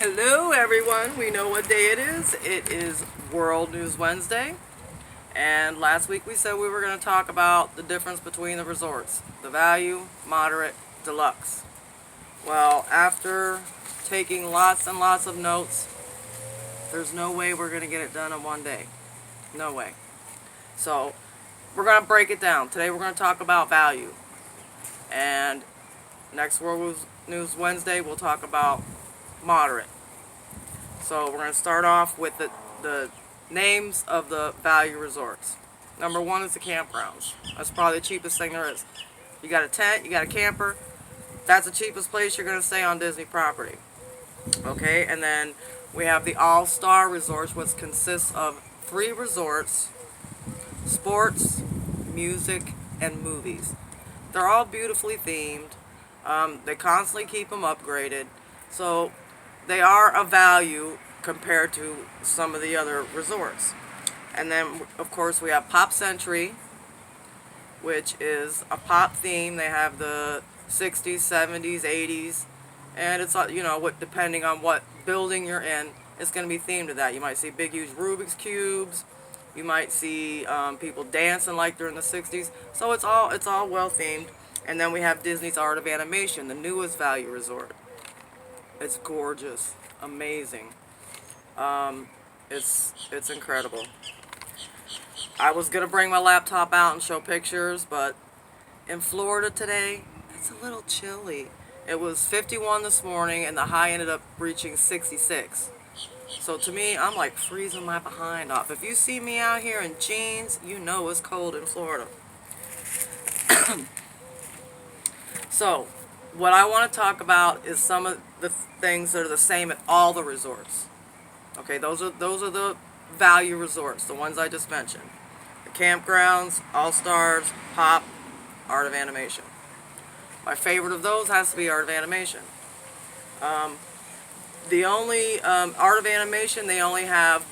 Hello everyone, we know what day it is. It is World News Wednesday. And last week we said we were going to talk about the difference between the resorts. The value, moderate, deluxe. Well, after taking lots and lots of notes, there's no way we're going to get it done in one day. No way. So, we're going to break it down. Today we're going to talk about value. And next World News Wednesday we'll talk about moderate. So we're going to start off with the names of the value resorts. Number one is the campgrounds. That's probably the cheapest thing there is. You got a tent, you got a camper. That's the cheapest place you're going to stay on Disney property. Okay, and then we have the All-Star Resorts, which consists of 3 resorts: sports, music, and movies. They're all beautifully themed. They constantly keep them upgraded. So they are a value compared to some of the other resorts. And then, of course, we have Pop Century, which is a pop theme. They have the 60s, 70s, 80s, and it's, depending on what building you're in, it's going to be themed to that. You might see big, huge Rubik's Cubes. You might see people dancing like they're in the 60s. So it's all well themed. And then we have Disney's Art of Animation, the newest value resort. It's gorgeous, amazing. It's incredible. I was gonna bring my laptop out and show pictures, but in Florida today, it's a little chilly. It was 51 this morning, and the high ended up reaching 66. So to me, I'm like freezing my behind off. If you see me out here in jeans, you know it's cold in Florida. So, what I want to talk about is some of the things that are the same at all the resorts. Okay, those are the value resorts, the ones I just mentioned. The campgrounds, All-Stars, Pop, Art of Animation. My favorite of those has to be Art of Animation. The only Art of Animation, they only have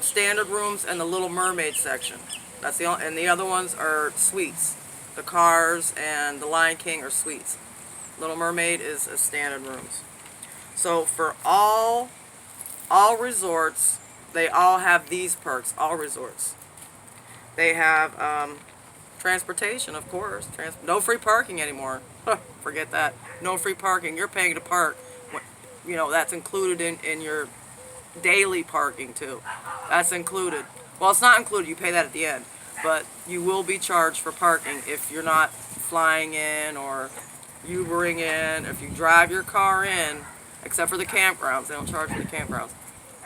standard rooms and the Little Mermaid section. That's the only, and the other ones are suites. The Cars and the Lion King are suites. Little Mermaid is a standard rooms. So for all resorts, they all have these perks. All resorts. They have transportation, of course. No free parking anymore. Forget that. No free parking. You're paying to park. That's included in your daily parking too. That's included. Well, it's not included. You pay that at the end. But you will be charged for parking if you're not flying in or Ubering in. If you drive your car in, except for the campgrounds, they don't charge for the campgrounds.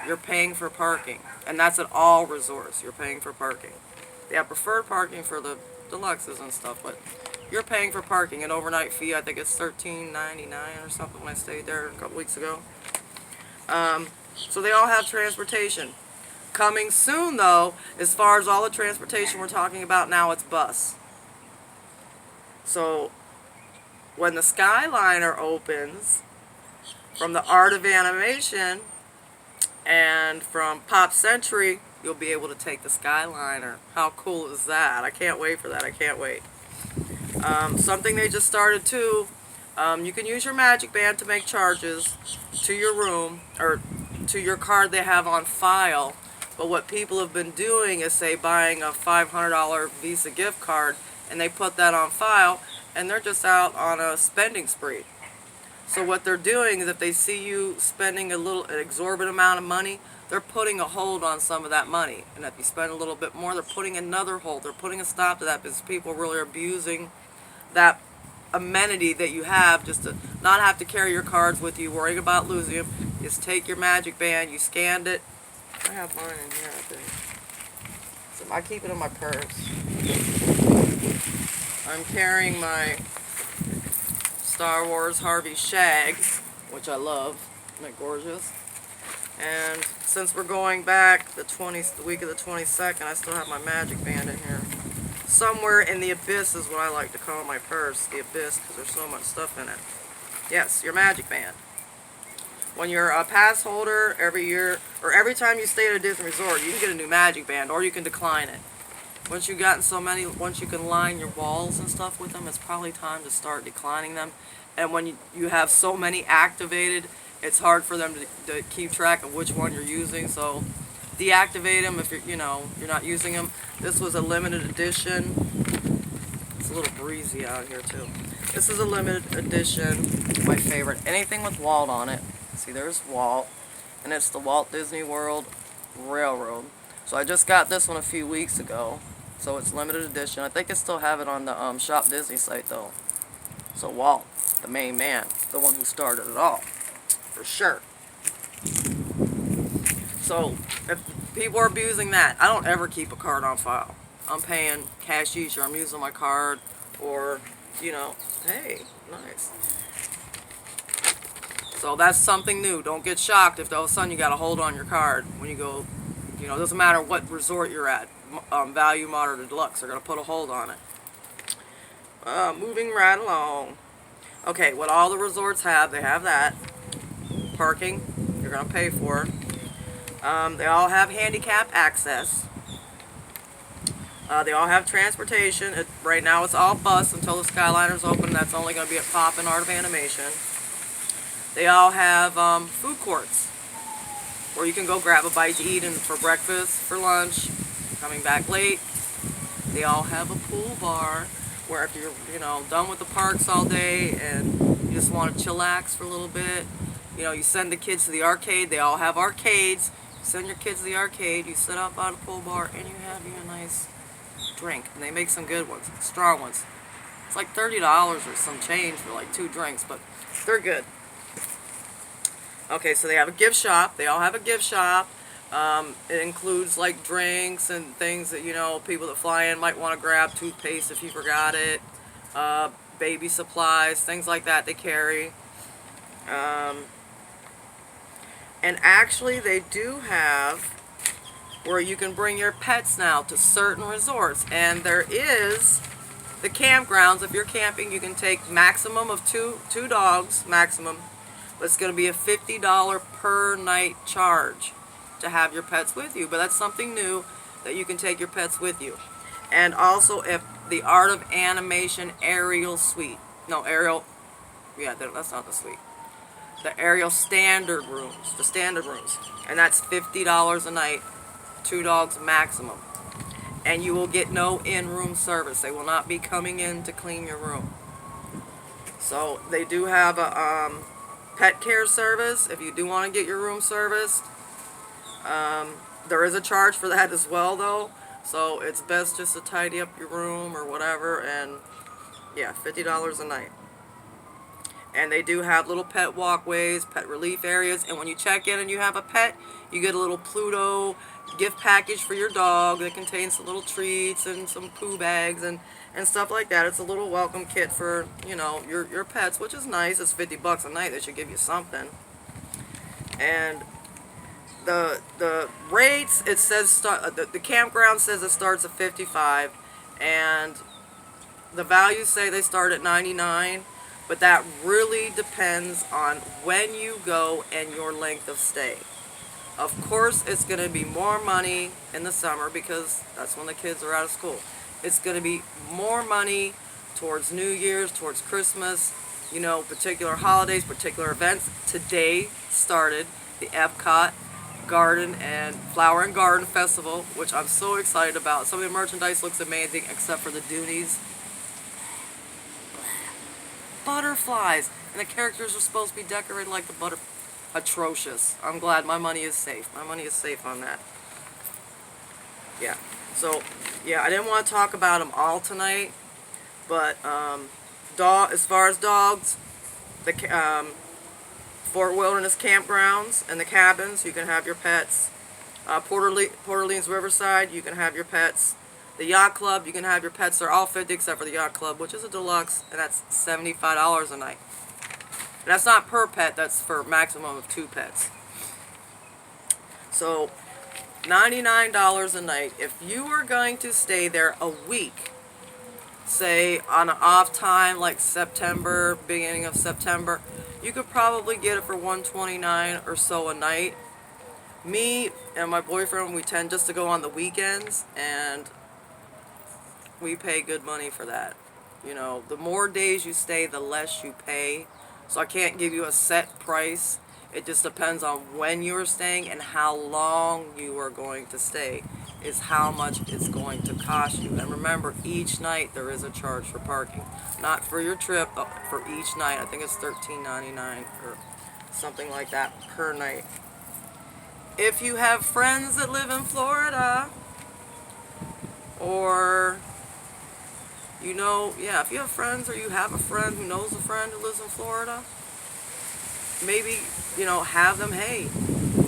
You're paying for parking, and that's at all resorts. You're paying for parking. They have preferred parking for the deluxes and stuff, but you're paying for parking. An overnight fee, I think it's $13.99 or something when I stayed there a couple weeks ago. So they all have transportation. Coming soon, though, as far as all the transportation we're talking about now, it's bus. So when the Skyliner opens, from the Art of Animation and from Pop Century, you'll be able to take the Skyliner. How cool is that? I can't wait for that. I can't wait. Something they just started too, you can use your Magic Band to make charges to your room or to your card they have on file. But what people have been doing is, say, buying a $500 Visa gift card, and they put that on file, and they're just out on a spending spree. So what they're doing is, if they see you spending an exorbitant amount of money, they're putting a hold on some of that money. And if you spend a little bit more, they're putting another hold. They're putting a stop to that because people really are abusing that amenity that you have, just to not have to carry your cards with you, worrying about losing them. Just take your Magic Band, you scanned it. I have mine in here, I think. So I keep it in my purse. I'm carrying my Star Wars Harvey Shags, which I love. Isn't it gorgeous? And since we're going back the week of the 22nd, I still have my Magic Band in here. Somewhere in the abyss is what I like to call my purse, the abyss, because there's so much stuff in it. Yes, your Magic Band. When you're a pass holder every year, or every time you stay at a Disney resort, you can get a new Magic Band, or you can decline it. Once you've gotten so many, once you can line your walls and stuff with them, it's probably time to start declining them. And when you have so many activated, it's hard for them to keep track of which one you're using. So deactivate them if you're not using them. This was a limited edition. It's a little breezy out here too. This is a limited edition. My favorite. Anything with Walt on it. See, there's Walt, and it's the Walt Disney World Railroad. So I just got this one a few weeks ago. So it's limited edition. I think I still have it on the Shop Disney site though. So Walt, the main man, the one who started it all, for sure. So if people are abusing that, I don't ever keep a card on file. I'm paying cashish, or I'm using my card, or, hey, nice. So that's something new. Don't get shocked if all of a sudden you got a hold on your card when you go, it doesn't matter what resort you're at, value, moderate, or deluxe, they're going to put a hold on it. Moving right along. Okay, what all the resorts have, they have that. Parking, you're going to pay for. They all have handicap access. They all have transportation. Right now it's all bus until the Skyliner's open. That's only going to be at Pop and Art of Animation. They all have food courts where you can go grab a bite to eat for breakfast, for lunch, coming back late. They all have a pool bar where if you're, done with the parks all day and you just want to chillax for a little bit, you send the kids to the arcade. They all have arcades. You send your kids to the arcade, you sit up by the pool bar, and you have a nice drink. And they make some good ones, strong ones. It's like $30 or some change for like 2 drinks, but they're good. Okay, so they have a gift shop. They all have a gift shop. It includes like drinks and things that, people that fly in might want to grab. Toothpaste if you forgot it. Baby supplies, things like that they carry. And actually they do have where you can bring your pets now to certain resorts. And there is the campgrounds. If you're camping, you can take maximum of two dogs, maximum. But it's going to be a $50 per night charge to have your pets with you. But that's something new, that you can take your pets with you. And also, if the Art of Animation Aerial Suite. No, Aerial. Yeah, that's not the suite. The Aerial Standard Rooms. The standard rooms. And that's $50 a night. 2 dogs maximum. And you will get no in-room service. They will not be coming in to clean your room. So, they do have a pet care service if you do want to get your room serviced. There is a charge for that as well though, so it's best just to tidy up your room or whatever. And yeah, $50 a night. And they do have little pet walkways, pet relief areas, and when you check in and you have a pet, you get a little Pluto gift package for your dog that contains some little treats and some poo bags and stuff like that. It's a little welcome kit for, your pets, which is nice. It's $50 a night. They should give you something. And the rates, it says the campground says it starts at $55, and the values say they start at $99, but that really depends on when you go and your length of stay. Of course, it's going to be more money in the summer because that's when the kids are out of school. It's going to be more money towards New Year's, towards Christmas, particular holidays, particular events. Today started the Epcot Garden and Flower and Garden Festival, which I'm so excited about. Some of the merchandise looks amazing except for the Doonies. Butterflies! And the characters are supposed to be decorated like the butterflies. Atrocious. I'm glad my money is safe. My money is safe on that. Yeah. So, yeah, I didn't want to talk about them all tonight, but as far as dogs, the Fort Wilderness campgrounds and the cabins, you can have your pets. Port Orleans Riverside, you can have your pets. The Yacht Club, you can have your pets. They're all $50 except for the Yacht Club, which is a deluxe, and that's $75 a night. And that's not per pet, that's for a maximum of 2 pets. So, $99 a night. If you are going to stay there a week, say on an off time like September, beginning of September, you could probably get it for $129 or so a night. Me and my boyfriend, we tend just to go on the weekends, and we pay good money for that. The more days you stay, the less you pay. So I can't give you a set price. It just depends on when you are staying and how long you are going to stay is how much it's going to cost you. And remember, each night there is a charge for parking. Not for your trip, but for each night. I think it's $13.99 or something like that per night. If you have friends that live in Florida, or if you have friends or you have a friend who knows a friend who lives in Florida, maybe, have them, hey,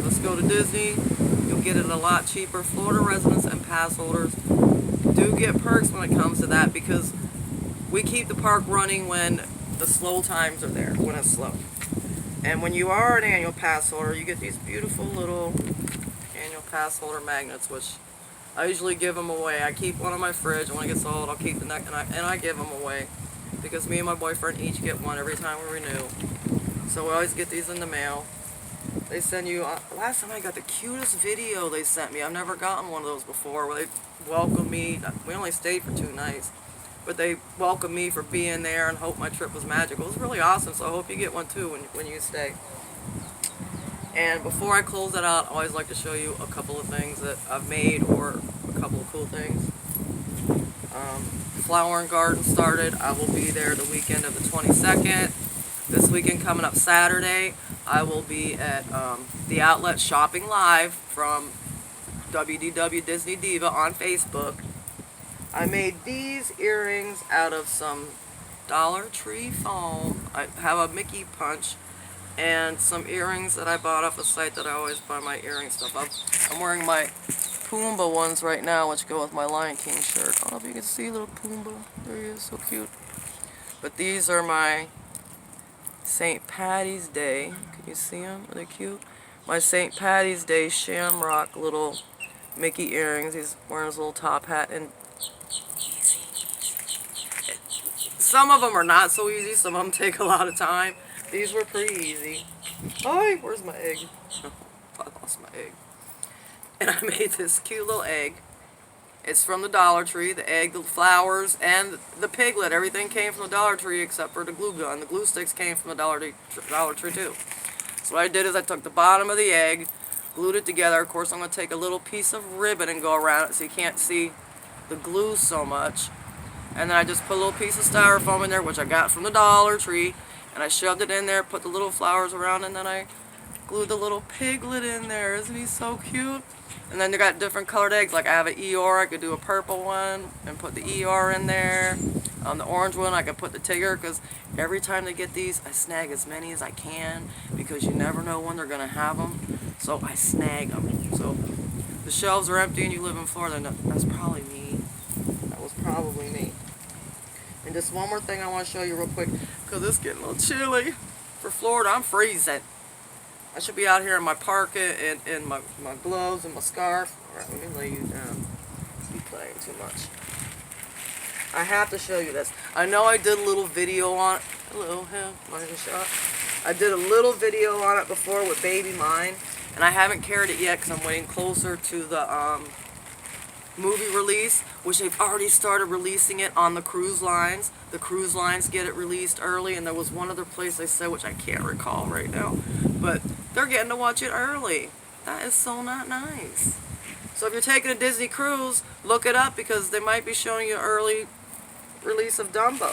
let's go to Disney. You'll get it a lot cheaper. Florida residents and pass holders do get perks when it comes to that because we keep the park running when the slow times are there, when it's slow. And when you are an annual pass holder, you get these beautiful little annual pass holder magnets, which I usually give them away. I keep one on my fridge, and when it gets old, I'll keep the neck, and I give them away because me and my boyfriend each get one every time we renew. So we always get these in the mail. They send you, last time I got the cutest video they sent me. I've never gotten one of those before, where they welcomed me. We only stayed for 2 nights, but they welcomed me for being there and hope my trip was magical. It was really awesome, so I hope you get one too when you stay. And before I close that out, I always like to show you a couple of things that I've made, or a couple of cool things. Flower and Garden started. I will be there the weekend of the 22nd. This weekend coming up Saturday, I will be at the outlet shopping live from WDW Disney Diva on Facebook. I made these earrings out of some Dollar Tree foam. I have a Mickey punch and some earrings that I bought off a site that I always buy my earring stuff up. I'm wearing my Pumbaa ones right now, which go with my Lion King shirt. I don't know if you can see little Pumbaa. There he is, so cute. But these are my St. Patty's Day. Can you see them? Are they cute? My St. Patty's Day shamrock little Mickey earrings. He's wearing his little top hat. And some of them are not so easy. Some of them take a lot of time. These were pretty easy. Oh, where's my egg? I lost my egg. And I made this cute little egg. It's from the Dollar Tree. The egg, the flowers, and the piglet. Everything came from the Dollar Tree except for the glue gun. The glue sticks came from the Dollar Tree too. So what I did is I took the bottom of the egg, glued it together. Of course, I'm going to take a little piece of ribbon and go around it so you can't see the glue so much. And then I just put a little piece of styrofoam in there, which I got from the Dollar Tree. And I shoved it in there, put the little flowers around, and then I glued the little piglet in there. Isn't he so cute? And then they got different colored eggs. Like I have an Eeyore, I could do a purple one and put the Eeyore in there. The orange one, I could put the Tigger, because every time they get these, I snag as many as I can, because you never know when they're going to have them. So I snag them. So the shelves are empty and you live in Florida, that's probably me. That was probably me. And just one more thing I want to show you real quick, because it's getting a little chilly. For Florida, I'm freezing. I should be out here in my parka and my gloves and my scarf. Alright, let me lay you down. You're playing too much. I have to show you this. I know I did a little video on it. Hello, shot. I did a little video on it before with Baby Mine, and I haven't carried it yet because I'm waiting closer to the movie release, which they've already started releasing it on the cruise lines. The cruise lines get it released early, and there was one other place they said, which I can't recall right now, but they're getting to watch it early. That is so not nice. So if you're taking a Disney cruise, look it up, because they might be showing you early release of Dumbo.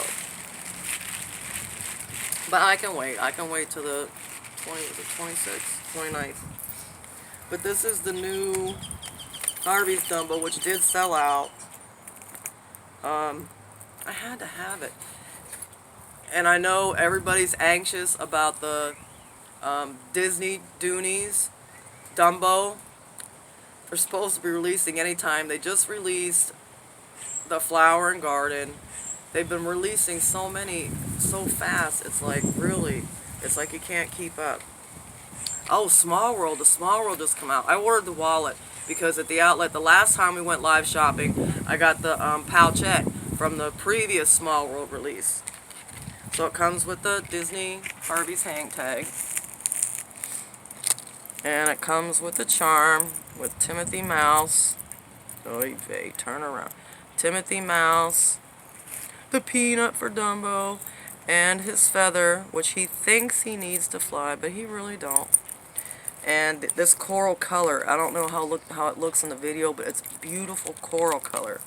But I can wait. I can wait till the 26th, 29th. But this is the new Harvey's Dumbo, which did sell out. I had to have it. And I know everybody's anxious about the Disney Doonies Dumbo. They're supposed to be releasing anytime. They just released the Flower and Garden. They've been releasing so many so fast. It's like, really, it's like you can't keep up. Oh, Small World. The Small World just come out. I ordered the wallet because at the outlet, the last time we went live shopping, I got the pouchette from the previous Small World release. So it comes with the Disney Harvey's hang tag. And it comes with the charm with Timothy Mouse. Oy vey, turn around. Timothy Mouse. The peanut for Dumbo. and his feather, which he thinks he needs to fly, but he really don't. And this coral color, I don't know how it looks in the video, but it's beautiful coral color.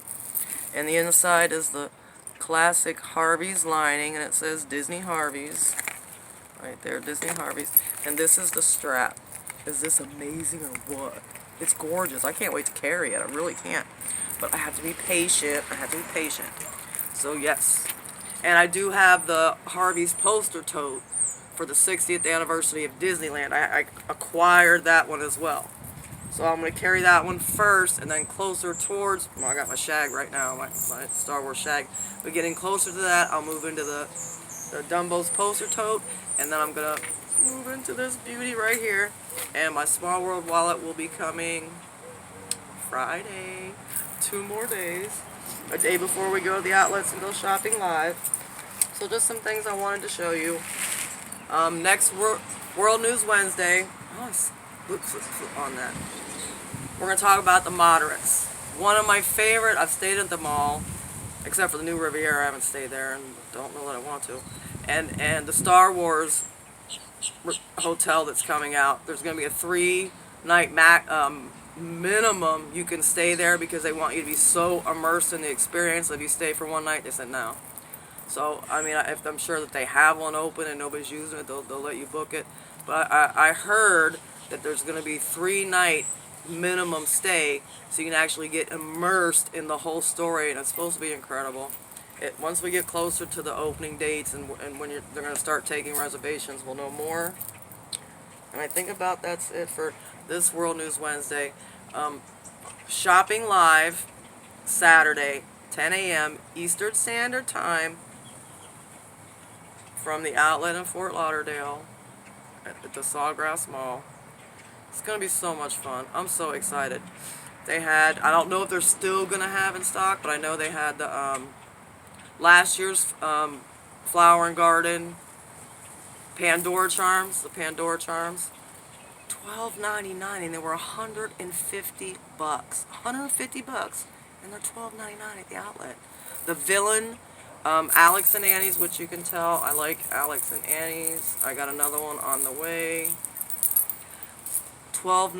And the inside is the classic Harvey's lining, and it says Disney Harvey's. Right there, Disney Harvey's. And this is the strap. Is this amazing or what? It's gorgeous. I can't wait to carry it. I really can't. But I have to be patient. So yes. And I do have the Harvey's poster tote for the 60th anniversary of Disneyland. I acquired that one as well. So I'm going to carry that one first, and then closer towards, well, I got my shag right now, my Star Wars shag. But getting closer to that, I'll move into the Dumbo's poster tote, and then I'm going to move into this beauty right here. And my Small World wallet will be coming Friday. 2 more days. A day before we go to the outlets and go shopping live. So just some things I wanted to show you. Next World News Wednesday, on that, we're going to talk about the moderates. One of my favorite, I've stayed at them all, except for the New Riviera. I haven't stayed there and don't know that I want to. And the Star Wars hotel that's coming out, there's going to be a 3-night minimum you can stay there, because they want you to be so immersed in the experience. If you stay for 1 night, they said no. So, I mean, if I'm sure that they have one open and nobody's using it, they'll let you book it. But I heard that there's going to be 3-night minimum stay, so you can actually get immersed in the whole story, and it's supposed to be incredible. Once we get closer to the opening dates and when they're going to start taking reservations, we'll know more. And I think about that's it for this World News Wednesday. Shopping live Saturday, 10 a.m. Eastern Standard Time, from the outlet in Fort Lauderdale at the Sawgrass Mall. It's going to be so much fun. I'm so excited. They had, I don't know if they're still going to have in stock, but I know they had the last year's Flower and Garden Pandora charms, the Pandora charms. $12.99, and they were $150. $150, and they're $12.99 at the outlet. The Villain, Alex and Annie's, which you can tell I like Alex and Annie's. I got another one on the way. $12.